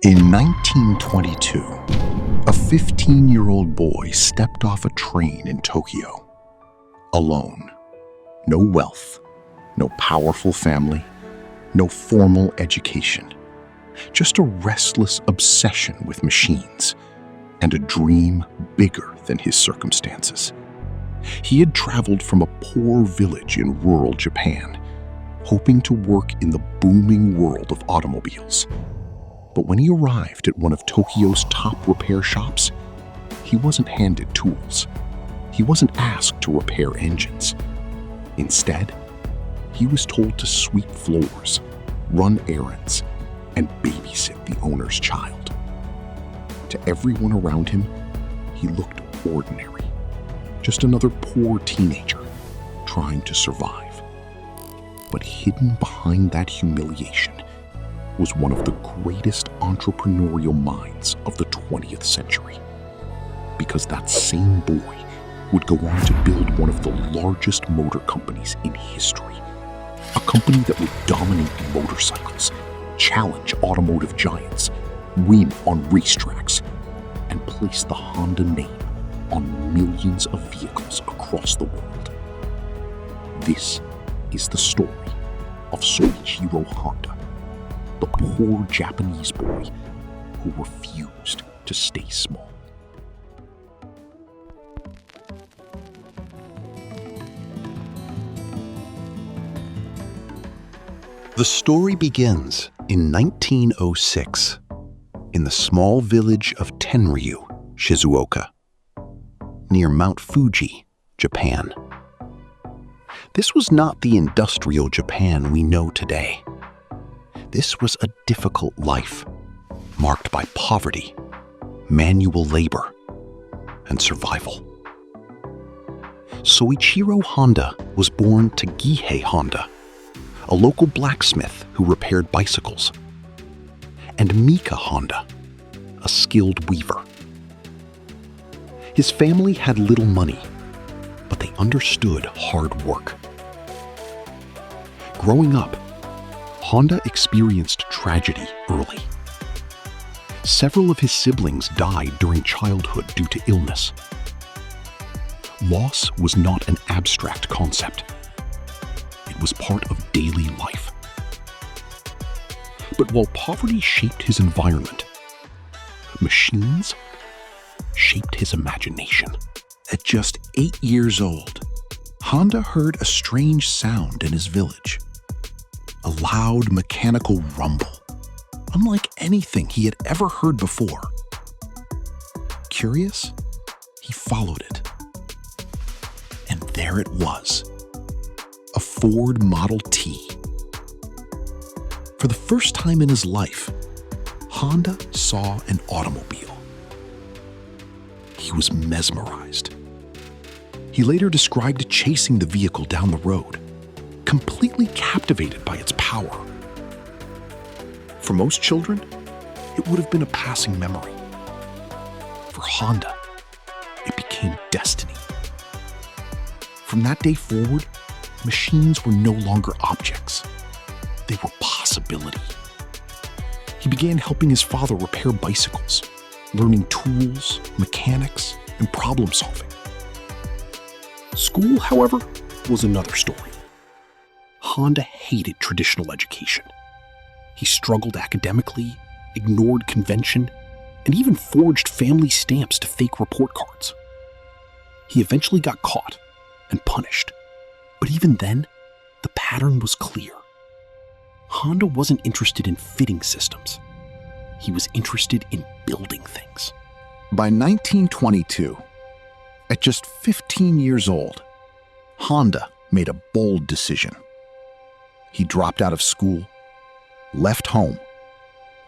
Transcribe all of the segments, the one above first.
In 1922, a 15-year-old boy stepped off a train in Tokyo. Alone. No wealth, no powerful family, no formal education. Just a restless obsession with machines and a dream bigger than his circumstances. He had traveled from a poor village in rural Japan, hoping to work in the booming world of automobiles. But when he arrived at one of Tokyo's top repair shops, he wasn't handed tools. He wasn't asked to repair engines. Instead, he was told to sweep floors, run errands, and babysit the owner's child. To everyone around him, he looked ordinary. Just another poor teenager trying to survive. But hidden behind that humiliation was one of the greatest entrepreneurial minds of the 20th century. Because that same boy would go on to build one of the largest motor companies in history. A company that would dominate motorcycles, challenge automotive giants, win on racetracks, and place the Honda name on millions of vehicles across the world. This is the story of Soichiro Honda, the poor Japanese boy who refused to stay small. The story begins in 1906 in the small village of Tenryu, Shizuoka, near Mount Fuji, Japan. This was not the industrial Japan we know today. This was a difficult life, marked by poverty, manual labor, and survival. Soichiro Honda was born to Gihei Honda, a local blacksmith who repaired bicycles, and Mika Honda, a skilled weaver. His family had little money, but they understood hard work. Growing up, Honda experienced tragedy early. Several of his siblings died during childhood due to illness. Loss was not an abstract concept. It was part of daily life. But while poverty shaped his environment, machines shaped his imagination. At just 8 years old, Honda heard a strange sound in his village. A loud mechanical rumble, unlike anything he had ever heard before. Curious, he followed it. And there it was, a Ford Model T. For the first time in his life, Honda saw an automobile. He was mesmerized. He later described chasing the vehicle down the road, completely captivated by its power. For most children, it would have been a passing memory. For Honda, it became destiny. From that day forward, machines were no longer objects. They were possibility. He began helping his father repair bicycles, learning tools, mechanics, and problem solving. School, however, was another story. Honda hated traditional education. He struggled academically, ignored convention, and even forged family stamps to fake report cards. He eventually got caught and punished. But even then, the pattern was clear. Honda wasn't interested in fitting systems. He was interested in building things. By 1922, at just 15 years old, Honda made a bold decision. He dropped out of school, left home,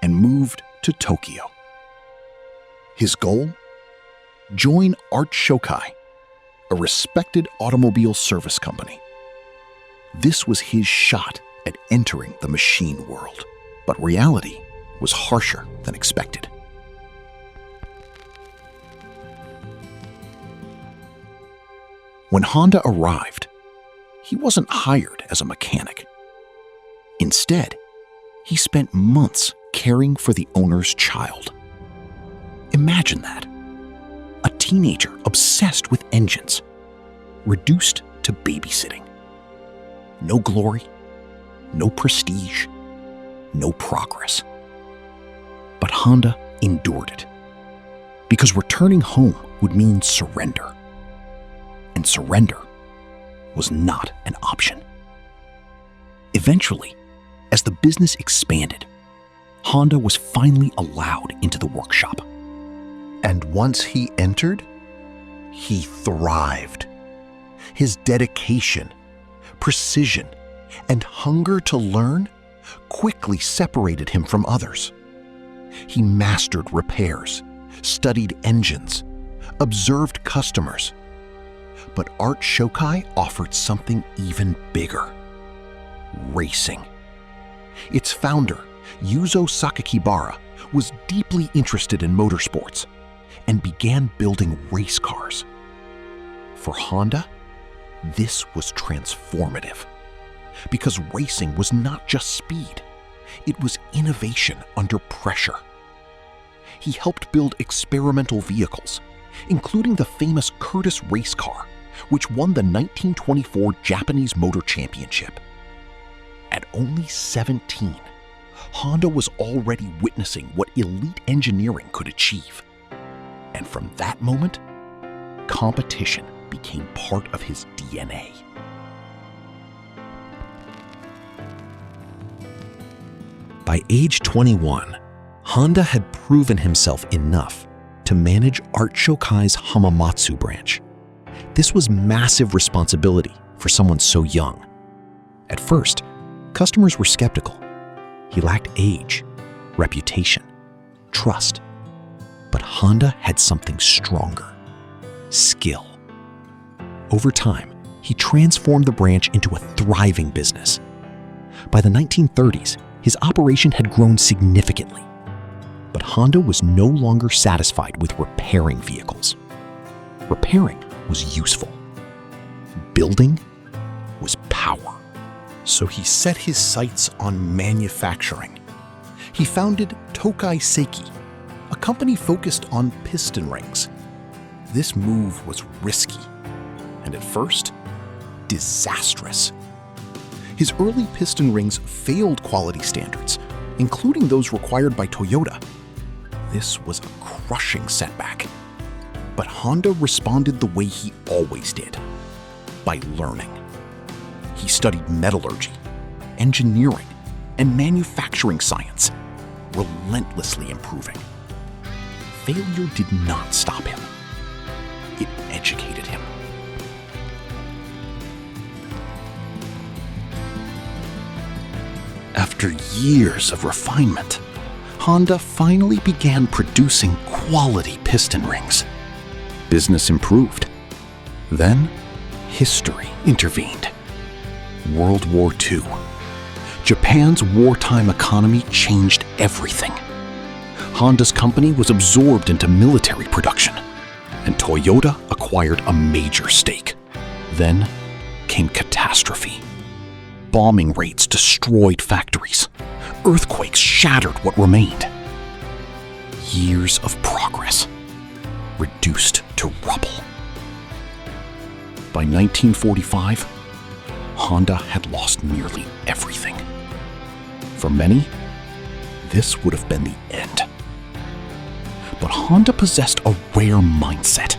and moved to Tokyo. His goal? Join Art Shokai, a respected automobile service company. This was his shot at entering the machine world, but reality was harsher than expected. When Honda arrived, he wasn't hired as a mechanic. Instead, he spent months caring for the owner's child. Imagine that. A teenager obsessed with engines, reduced to babysitting. No glory, no prestige, no progress. But Honda endured it, because returning home would mean surrender. And surrender was not an option. Eventually, as the business expanded, Honda was finally allowed into the workshop. And once he entered, he thrived. His dedication, precision, and hunger to learn quickly separated him from others. He mastered repairs, studied engines, observed customers. But Art Shokai offered something even bigger: racing. Its founder, Yuzo Sakakibara, was deeply interested in motorsports and began building race cars. For Honda, this was transformative, because racing was not just speed, it was innovation under pressure. He helped build experimental vehicles, including the famous Curtiss race car, which won the 1924 Japanese Motor Championship. At only 17, Honda was already witnessing what elite engineering could achieve. And from that moment, competition became part of his DNA. By age 21, Honda had proven himself enough to manage Art Shokai's Hamamatsu branch. This was massive responsibility for someone so young. At first, customers were skeptical. He lacked age, reputation, trust. But Honda had something stronger: skill. Over time, he transformed the branch into a thriving business. By the 1930s, his operation had grown significantly. But Honda was no longer satisfied with repairing vehicles. Repairing was useful. Building was power. So he set his sights on manufacturing. He founded Tokai Seiki, a company focused on piston rings. This move was risky, and at first, disastrous. His early piston rings failed quality standards, including those required by Toyota. This was a crushing setback. But Honda responded the way he always did: by learning. He studied metallurgy, engineering, and manufacturing science, relentlessly improving. Failure did not stop him. It educated him. After years of refinement, Honda finally began producing quality piston rings. Business improved. Then, history intervened. World War II. Japan's wartime economy changed everything. Honda's company was absorbed into military production, and Toyota acquired a major stake. Then came catastrophe. Bombing raids destroyed factories. Earthquakes shattered what remained. Years of progress reduced to rubble. By 1945, Honda had lost nearly everything. For many, this would have been the end. But Honda possessed a rare mindset.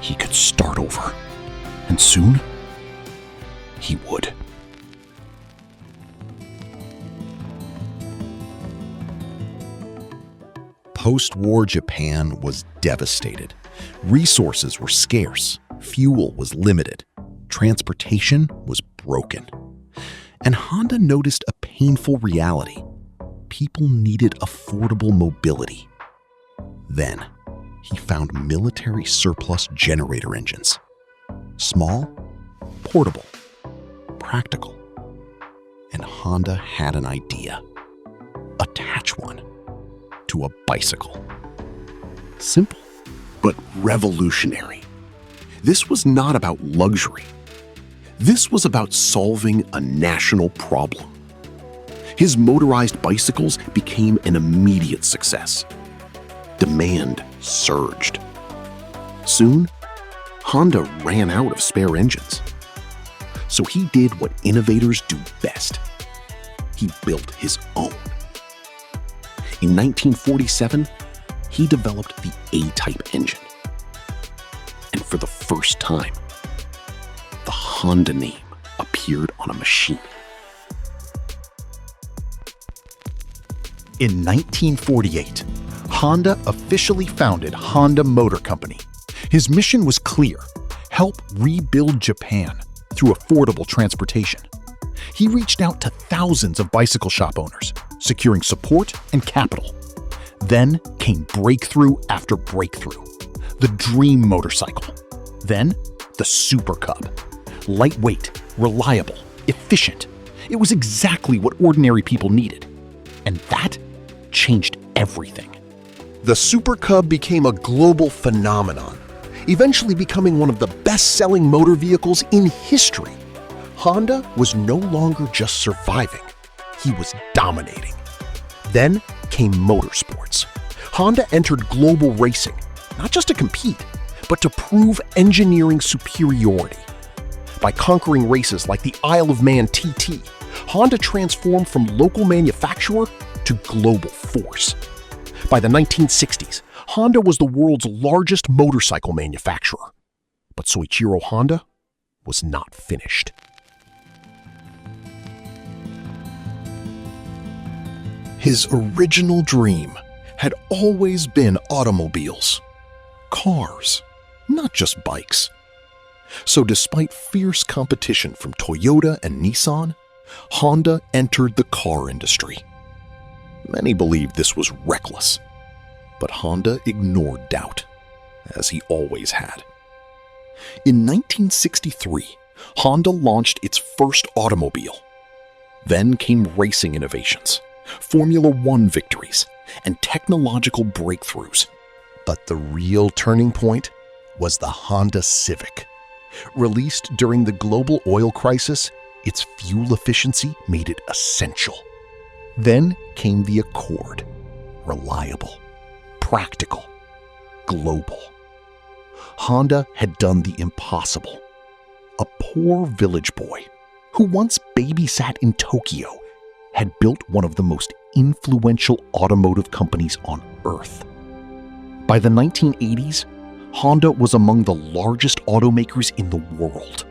He could start over, and soon, he would. Post-war Japan was devastated. Resources were scarce, fuel was limited, transportation was broken. And Honda noticed a painful reality: people needed affordable mobility. Then, he found military surplus generator engines. Small, portable, practical. And Honda had an idea: attach one to a bicycle. Simple, but revolutionary. This was not about luxury. This was about solving a national problem. His motorized bicycles became an immediate success. Demand surged. Soon, Honda ran out of spare engines. So he did what innovators do best. He built his own. In 1947, he developed the A-type engine. And for the first time, the Honda name appeared on a machine. In 1948, Honda officially founded Honda Motor Company. His mission was clear: help rebuild Japan through affordable transportation. He reached out to thousands of bicycle shop owners, securing support and capital. Then came breakthrough after breakthrough. The dream motorcycle. Then the Super Cub. Lightweight, reliable, efficient. It was exactly what ordinary people needed. And that changed everything. The Super Cub became a global phenomenon, eventually becoming one of the best-selling motor vehicles in history. Honda was no longer just surviving, he was dominating. Then came motorsports. Honda entered global racing, not just to compete, but to prove engineering superiority. By conquering races like the Isle of Man TT, Honda transformed from local manufacturer to global force. By the 1960s, Honda was the world's largest motorcycle manufacturer. But Soichiro Honda was not finished. His original dream had always been automobiles, cars, not just bikes. So despite fierce competition from Toyota and Nissan, Honda entered the car industry. Many believed this was reckless, but Honda ignored doubt, as he always had. In 1963, Honda launched its first automobile. Then came racing innovations, Formula One victories, and technological breakthroughs. But the real turning point was the Honda Civic. Released during the global oil crisis, its fuel efficiency made it essential. Then came the Accord, reliable, practical, global. Honda had done the impossible. A poor village boy who once babysat in Tokyo had built one of the most influential automotive companies on Earth. By the 1980s, Honda was among the largest automakers in the world.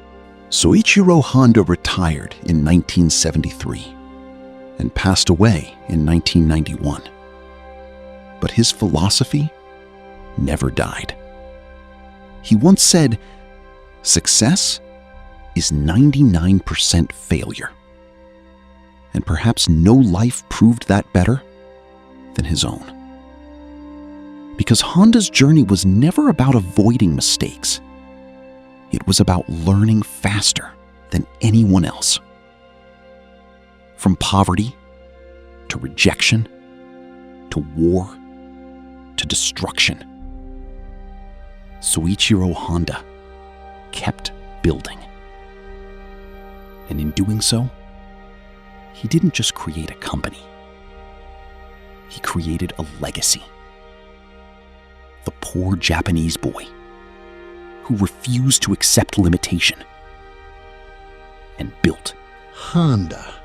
Soichiro Honda retired in 1973 and passed away in 1991. But his philosophy never died. He once said, "Success is 99% failure." And perhaps no life proved that better than his own. Because Honda's journey was never about avoiding mistakes. It was about learning faster than anyone else. From poverty, to rejection, to war, to destruction, Soichiro Honda kept building. And in doing so, he didn't just create a company. He created a legacy. The poor Japanese boy who refused to accept limitation and built Honda.